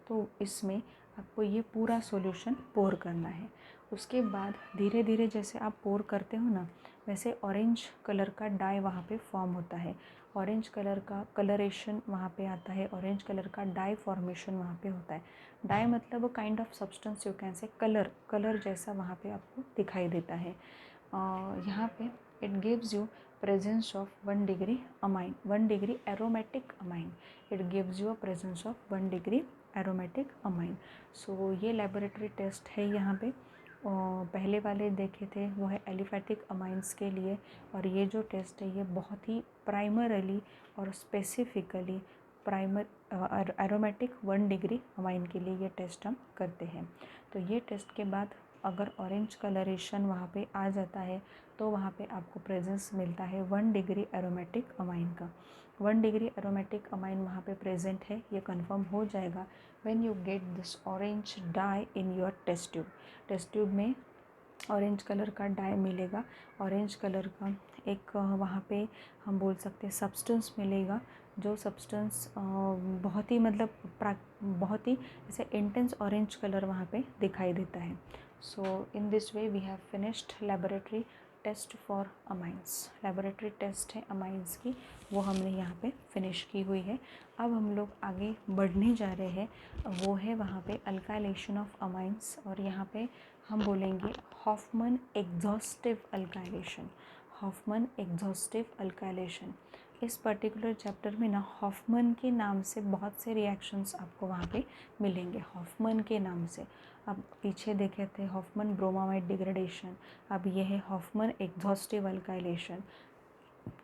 तो इसमें आपको ये पूरा सॉल्यूशन पोर करना है। उसके बाद धीरे धीरे जैसे आप पोर करते हो ना, वैसे ऑरेंज कलर का डाई वहाँ पे फॉर्म होता है, ऑरेंज कलर का कलरेशन वहाँ पे आता है, ऑरेंज कलर का डाई फॉर्मेशन वहाँ पे होता है। डाई मतलब kind of substance, you can से कलर जैसा वहाँ पे आपको दिखाई देता है। यहाँ पे it gives you presence of 1 degree amine, 1 degree aromatic amine. It gives you a presence of 1 degree aromatic amine. So ये लेबोरेटरी टेस्ट है यहाँ पे। पहले वाले देखे थे वो है एलिफैटिक अमाइंस के लिए, और ये जो टेस्ट है ये बहुत ही प्राइमरली और स्पेसिफिकली एरोमेटिक 1 डिग्री अमाइन के लिए ये टेस्ट हम करते हैं। तो ये टेस्ट के बाद अगर ऑरेंज कलरेशन वहाँ पे आ जाता है तो वहाँ पे आपको प्रेजेंस मिलता है 1 डिग्री एरोमेटिक अमाइन का। 1 डिग्री एरोमेटिक अमाइन वहाँ पे प्रेजेंट है, ये कंफर्म हो जाएगा when you get this orange dye in your test tube. Test tube में ऑरेंज कलर का डाई मिलेगा, ऑरेंज कलर का एक वहाँ पे हम बोल सकते हैं सब्सटेंस मिलेगा, जो सब्सटेंस बहुत ही मतलब बहुत ही ऐसे इंटेंस ऑरेंज कलर वहाँ पे दिखाई देता है। So in this way we have finished laboratory test for amines. Laboratory test है अमाइंस की, वो हमने यहाँ पे फिनिश की हुई है। अब हम लोग आगे बढ़ने जा रहे हैं, वो है वहाँ पे अल्काइलेशन ऑफ अमाइंस, और यहाँ पे हम बोलेंगे Hofmann exhaustive alkylation. Hofmann exhaustive alkylation, इस पर्टिकुलर चैप्टर में ना हॉफमैन के नाम से बहुत से रिएक्शंस आपको वहाँ पे मिलेंगे, हॉफमैन के नाम से। अब पीछे देखे थे हॉफमैन ब्रोमामाइड डिग्रेडेशन, अब ये है हॉफमैन एग्जॉस्टिव अल्काइलेशन।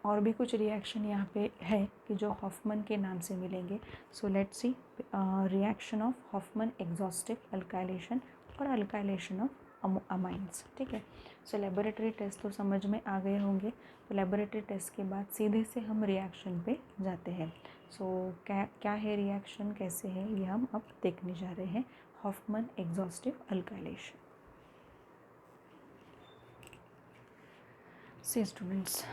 और भी कुछ रिएक्शन यहाँ पे है कि जो हॉफमैन के नाम से मिलेंगे। So let's see reaction of Hofmann exhaustive alkylation और अल्काइलेशन ऑफ अमाइंस। ठीक है, सो लेबोरेटरी टेस्ट तो समझ में आ गए होंगे। तो लेबोरेटरी टेस्ट के बाद सीधे से हम रिएक्शन पे जाते हैं। सो क्या है रिएक्शन, कैसे है, ये हम अब देखने जा रहे हैं। Hofmann exhaustive alkylation. See students,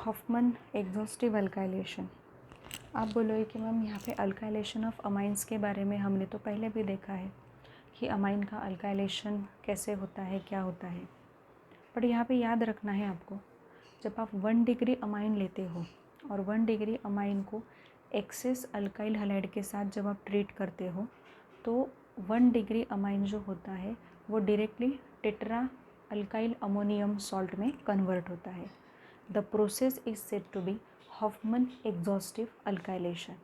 Hofmann exhaustive alkylation, आप बोलोगे कि मैम यहाँ पे अल्काइलेशन ऑफ अमाइंस के बारे में हमने तो पहले भी देखा है कि अमाइन का अल्काइलेशन कैसे होता है, क्या होता है। बट यहाँ पे याद रखना है आपको, जब आप 1 डिग्री अमाइन लेते हो और 1 डिग्री अमाइन को एक्सेस अल्काइल हैलाइड के साथ जब आप ट्रीट करते हो तो 1 डिग्री अमाइन जो होता है वो directly tetra alkyl ammonium salt में कन्वर्ट होता है। The process is said to be Hofmann exhaustive alkylation.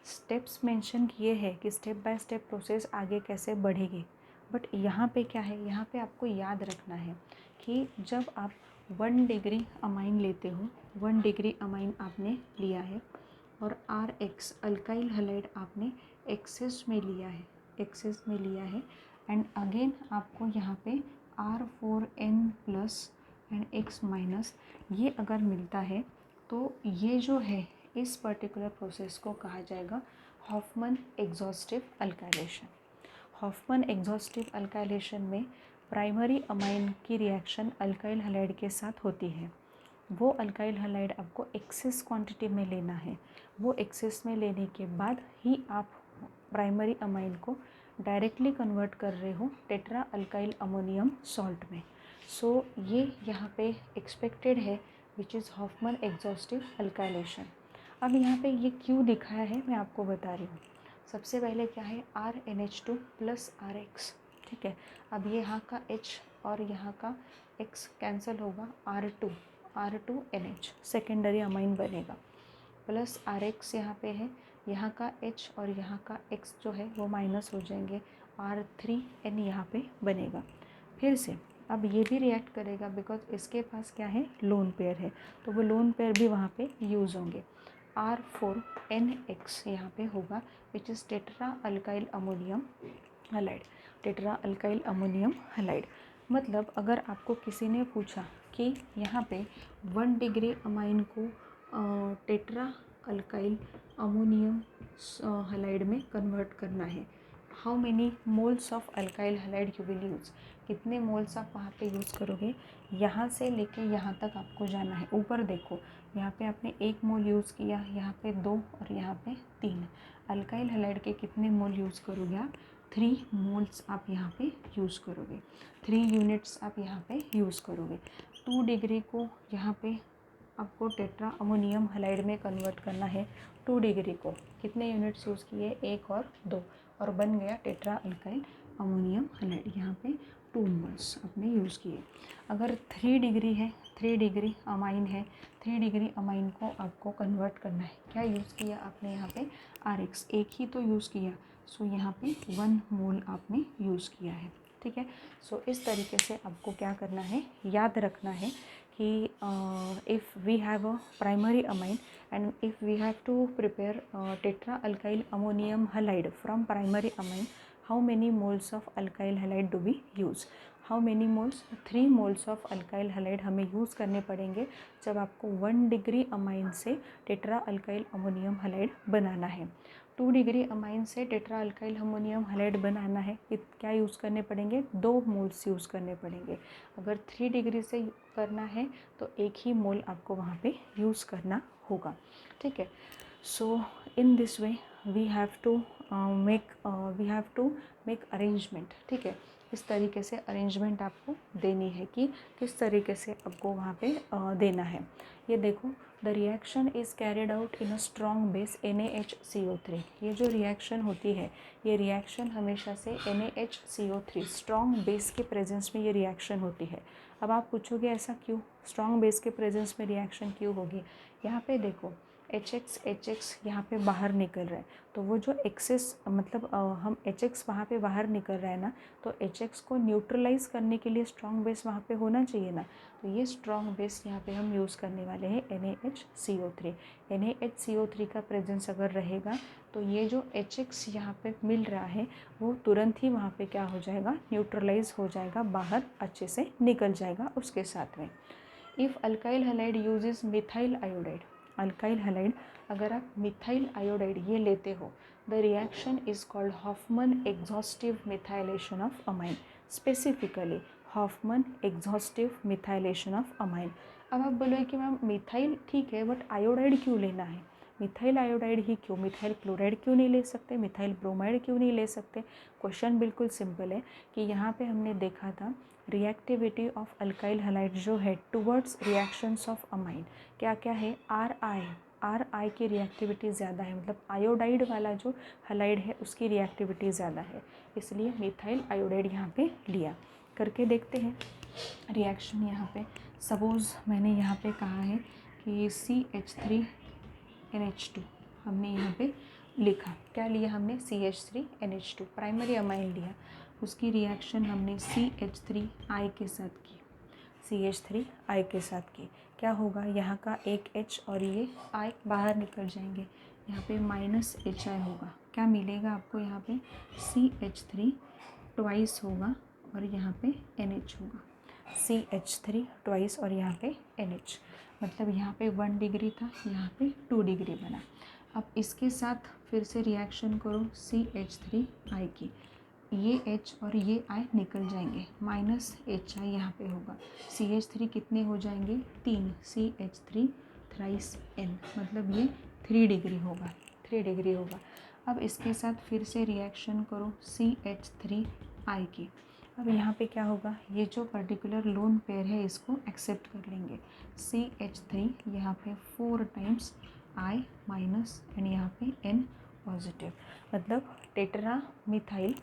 Steps mention किए हैं कि स्टेप बाय स्टेप प्रोसेस आगे कैसे बढ़ेगी, बट यहाँ पे क्या है, यहाँ पे आपको याद रखना है कि जब आप 1 डिग्री अमाइन लेते हो, 1 डिग्री अमाइन आपने लिया है और RX अल्काइल हैलाइड आपने एक्सेस में लिया है, एक्सेस में लिया है, एंड अगेन आपको यहाँ पे R4N plus and X minus ये अगर मिलता है तो ये जो है इस पर्टिकुलर प्रोसेस को कहा जाएगा Hofmann exhaustive alkylation. Hofmann exhaustive alkylation में प्राइमरी अमाइन की रिएक्शन अल्काइल हैलाइड के साथ होती है। वो अल्काइल हैलाइड आपको एक्सेस क्वांटिटी में लेना है, वो एक्सेस में लेने के बाद ही आप प्राइमरी अमाइन को डायरेक्टली कन्वर्ट कर रहे हो टेट्रा अल्काइल अमोनियम सॉल्ट में। सो ये यहाँ पे एक्सपेक्टेड है which is Hofmann exhaustive alkylation. अब यहाँ पे ये क्यों दिखाया है मैं आपको बता रही हूँ। सबसे पहले क्या है RNH2 प्लस RX, ठीक है। अब ये यहाँ का H और यहाँ का X कैंसिल होगा, R2NH सेकेंडरी अमाइन बनेगा, प्लस RX यहाँ पे है, यहाँ का H और यहाँ का X जो है वो माइनस हो जाएंगे, R3N यहाँ पे बनेगा। फिर से अब ये भी रिएक्ट करेगा बिकॉज इसके पास क्या है, लोन पेयर है, तो वो लोन पेयर भी वहाँ पे यूज़ होंगे। R4NX यहाँ पे होगा which is tetra alkyl ammonium halide, tetra alkyl ammonium halide. मतलब अगर आपको किसी ने पूछा कि यहाँ पे 1 डिग्री अमाइन को टेट्रा अल्काइल अमोनियम हलाइड में कन्वर्ट करना है, how many moles of alkyl halide you will use, कितने मोल्स आप वहाँ पे यूज़ करोगे। यहाँ से लेके यहाँ तक आपको जाना है। ऊपर देखो, यहाँ पे आपने 1 मोल यूज़ किया, यहाँ पे 2 और यहाँ पे 3। अल्काइल हलाइड के कितने मोल यूज़ करोगे आप, 3 मोल्स आप यहाँ पे यूज़ करोगे, 3 यूनिट्स आप यहाँ पे यूज़ करोगे। 2 डिग्री को यहाँ पे आपको टेट्रा अमोनियम हलाइड में कन्वर्ट करना है। 2 डिग्री को कितने यूनिट्स यूज़ किए, 1 और 2, और बन गया टेट्रा अल्काइल अमोनियम हलाइड। यहाँ पे 2 मोल्स आपने यूज़ किए। अगर 3 डिग्री है, 3 डिग्री अमाइन है, 3 डिग्री अमाइन को आपको कन्वर्ट करना है। क्या यूज़ किया आपने यहाँ पे, RX, एक ही तो यूज़ किया, सो यहाँ पे 1 मोल आपने यूज़ किया है। ठीक है, सो इस तरीके से आपको क्या करना है, याद रखना है कि if we have a primary amine and if we have to prepare tetra alkyl ammonium halide from primary amine, how many moles of alkyl halide do we use, how many moles, 3 moles of alkyl halide हमें use करने पड़ेंगे जब आपको 1 degree amine से tetra alkyl ammonium halide बनाना है। 2 degree amine से tetra alkyl ammonium halide बनाना है, क्या यूज़ करने पड़ेंगे, 2 मोल्स यूज़ करने पड़ेंगे। अगर 3 डिग्री से करना है तो 1 ही मोल आपको वहाँ पे यूज़ करना होगा। ठीक है, so in this way we have to make arrangement. ठीक है, इस तरीके से अरेंजमेंट आपको देनी है कि किस तरीके से आपको वहाँ पे देना है। ये देखो, the reaction is carried out in a strong base NaHCO3। ये जो रिएक्शन होती है, ये रिएक्शन हमेशा से NaHCO3 स्ट्रॉन्ग बेस के प्रेजेंस में ये रिएक्शन होती है। अब आप पूछोगे ऐसा क्यों, स्ट्रॉन्ग बेस के प्रेजेंस में रिएक्शन क्यों होगी। यहाँ पे देखो, HX यहाँ पे बाहर निकल रहा है, तो वो जो एक्सेस मतलब हम HX वहाँ पे बाहर निकल रहा है ना, तो HX को न्यूट्रलाइज करने के लिए स्ट्रॉन्ग बेस वहाँ पे होना चाहिए ना। तो ये स्ट्रॉन्ग बेस यहाँ पे हम यूज़ करने वाले हैं NaHCO3। NaHCO3 का प्रेजेंस अगर रहेगा तो ये जो HX यहाँ पे मिल रहा है वो तुरंत ही वहाँ पे क्या हो जाएगा, न्यूट्रलाइज हो जाएगा, बाहर अच्छे से निकल जाएगा उसके साथ में। If alkyl halide uses methyl iodide, alkyl halide अगर आप मिथाइल आयोडाइड ये लेते हो, the reaction is called Hoffman exhaustive methylation of amine, specifically Hoffman exhaustive methylation of amine. अब आप बोलोगे कि मैम मिथाइल ठीक है, बट आयोडाइड क्यों लेना है, मिथाइल आयोडाइड ही क्यों, मिथाइल क्लोराइड क्यों नहीं ले सकते, मिथाइल ब्रोमाइड क्यों नहीं ले सकते। क्वेश्चन बिल्कुल सिंपल है कि यहाँ पे हमने देखा था रिएक्टिविटी ऑफ अल्काइल हलाइड जो है टुवर्ड्स रिएक्शंस ऑफ अमाइन, क्या क्या है, RI की रिएक्टिविटी ज़्यादा है, मतलब आयोडाइड वाला जो हलाइड है उसकी रिएक्टिविटी ज़्यादा है, इसलिए मिथाइल आयोडाइड यहाँ पे लिया। करके देखते हैं रिएक्शन। यहाँ पे सपोज़ मैंने यहाँ पे कहा है कि CH3NH2 हमने यहाँ पे लिखा, क्या लिया हमने, CH3NH2 प्राइमरी अमाइन लिया, उसकी रिएक्शन हमने CH3I के साथ की, CH3I के साथ की। क्या होगा, यहाँ का एक H और ये I बाहर निकल जाएंगे, यहाँ पे -HI होगा, क्या मिलेगा आपको, यहाँ पे CH3 ट्वाइस होगा और यहाँ पे NH होगा, CH3 ट्वाइस और यहाँ पे NH, मतलब यहाँ पे 1 डिग्री था, यहाँ पे 2 डिग्री बना। अब इसके साथ फिर से रिएक्शन करो CH3I की, ये H और ये I निकल जाएंगे, -HI यहाँ पे होगा, CH3 कितने हो जाएंगे, 3, CH3 थ्राइस N, मतलब ये 3 डिग्री होगा, 3 डिग्री होगा। अब इसके साथ फिर से रिएक्शन करो CH3I की। अब यहाँ पे क्या होगा, ये जो पर्टिकुलर लोन पेयर है इसको एक्सेप्ट कर लेंगे, CH3 यहाँ पे 4 टाइम्स I माइनस एंड यहाँ पे N पॉजिटिव, मतलब टेट्रा मिथाइल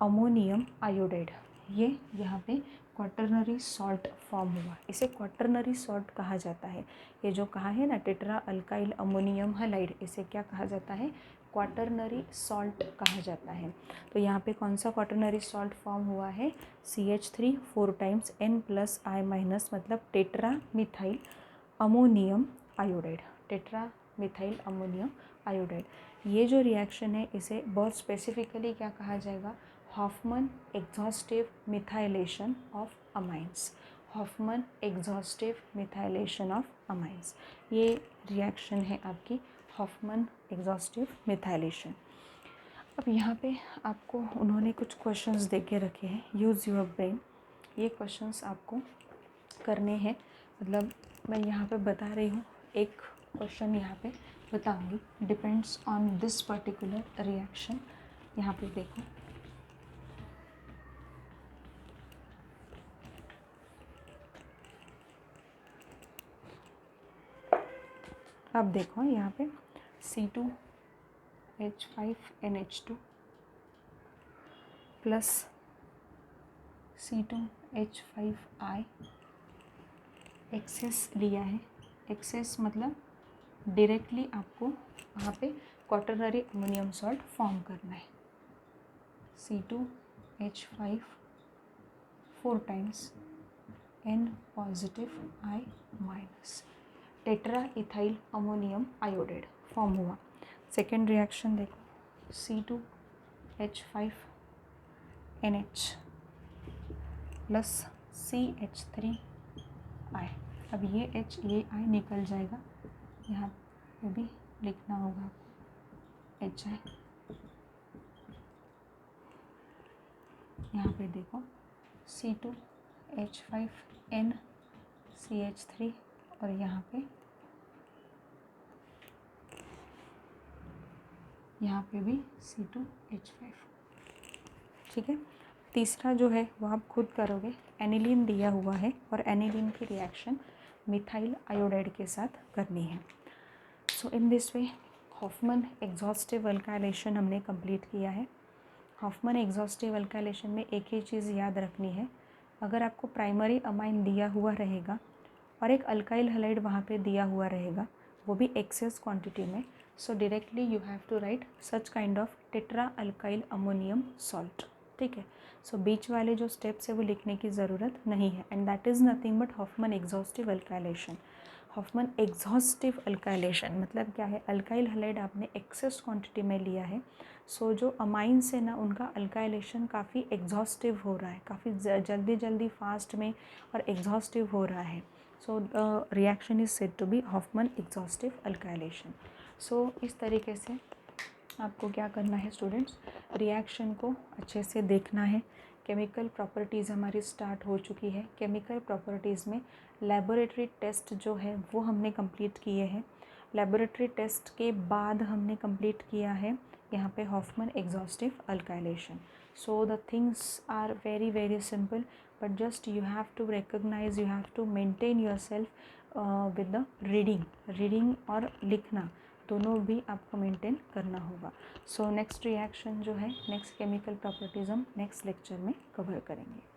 अमोनियम आयोडाइड, ये यहाँ पे क्वाटरनरी सॉल्ट फॉर्म हुआ, इसे क्वाटरनरी सॉल्ट कहा जाता है। ये जो कहा है ना टेट्रा अल्काइल अमोनियम हलाइड, इसे क्या कहा जाता है, क्वाटरनरी सॉल्ट कहा जाता है। तो यहाँ पे कौन सा क्वाटरनरी सॉल्ट फॉर्म हुआ है, CH3 4 times N plus I minus, मतलब tetra methyl ammonium iodide, tetra methyl ammonium iodide. ये जो रिएक्शन है इसे बहुत स्पेसिफिकली क्या कहा जाएगा, Hoffman exhaustive methylation of amines, Hoffman exhaustive methylation of amines, ये रिएक्शन है आपकी हॉफमन एग्जॉस्टिव मिथाइलेशन। अब यहाँ पे आपको उन्होंने कुछ क्वेश्चंस दे के रखे हैं, यूज़ योर ब्रेन, ये क्वेश्चंस आपको करने हैं। मतलब मैं यहाँ पे बता रही हूँ, एक क्वेश्चन यहाँ पे बताऊँगी, depends on this particular reaction. यहाँ पे देखो, अब देखो यहाँ पे C2H5NH2 प्लस C2H5I एक्सेस लिया है। एक्सेस मतलब डायरेक्टली आपको वहाँ पे क्वाटरनरी अमोनियम सॉल्ट फॉर्म करना है। C2H5 4 times N positive I minus, tetra ethyl ammonium iodide form हुआ। सेकेंड रिएक्शन देखो, C2H5NH प्लस CH3I। अब ये H ये I निकल जाएगा, यहाँ पे भी लिखना होगा HI। यहाँ पे देखो C2H5NCH3 और यहाँ पे भी C2H5। ठीक है, तीसरा जो है वो आप खुद करोगे। एनिलीन दिया हुआ है और एनिलीन की रिएक्शन मिथाइल आयोडाइड के साथ करनी है। So in this way Hofmann exhaustive alkylation हमने कंप्लीट किया है। हॉफमन एग्जॉस्टिव अल्काइलेशन में एक ही चीज़ याद रखनी है, अगर आपको प्राइमरी अमाइन दिया हुआ रहेगा और एक अल्काइल हैलाइड वहाँ पे दिया हुआ रहेगा, वो भी एक्सेस क्वांटिटी में, so directly you have to write such kind of tetra alkyl ammonium salt. ठीक है, सो बीच वाले जो स्टेप्स है वो लिखने की ज़रूरत नहीं है, and that is nothing but Hoffman exhaustive alkylation. Hoffman exhaustive alkylation मतलब क्या है, अल्काइल हैलाइड आपने एक्सेस क्वांटिटी में लिया है, सो जो अमाइंस है ना उनका अल्काइलेशन काफ़ी एग्जॉस्टिव हो रहा है, काफ़ी जल्दी जल्दी फास्ट में और एग्जॉस्टिव हो रहा है। So the reaction is said to be Hofmann exhaustive alkylation. सो इस तरीके से आपको क्या करना है स्टूडेंट्स, रिएक्शन को अच्छे से देखना है। केमिकल प्रॉपर्टीज़ हमारी स्टार्ट हो चुकी है। केमिकल प्रॉपर्टीज़ में लेबोरेटरी टेस्ट जो है वो हमने कंप्लीट किए हैं। लेबोरेटरी टेस्ट के बाद हमने कंप्लीट किया है यहाँ पे Hofmann exhaustive alkylation. So the things are very very simple, but just you have to recognise, you have to maintain your self with the reading और लिखना दोनों भी आपको मेंटेन करना होगा। सो नेक्स्ट रिएक्शन जो है, नेक्स्ट केमिकल प्रॉपर्टीज़ हम नेक्स्ट लेक्चर में कवर करेंगे।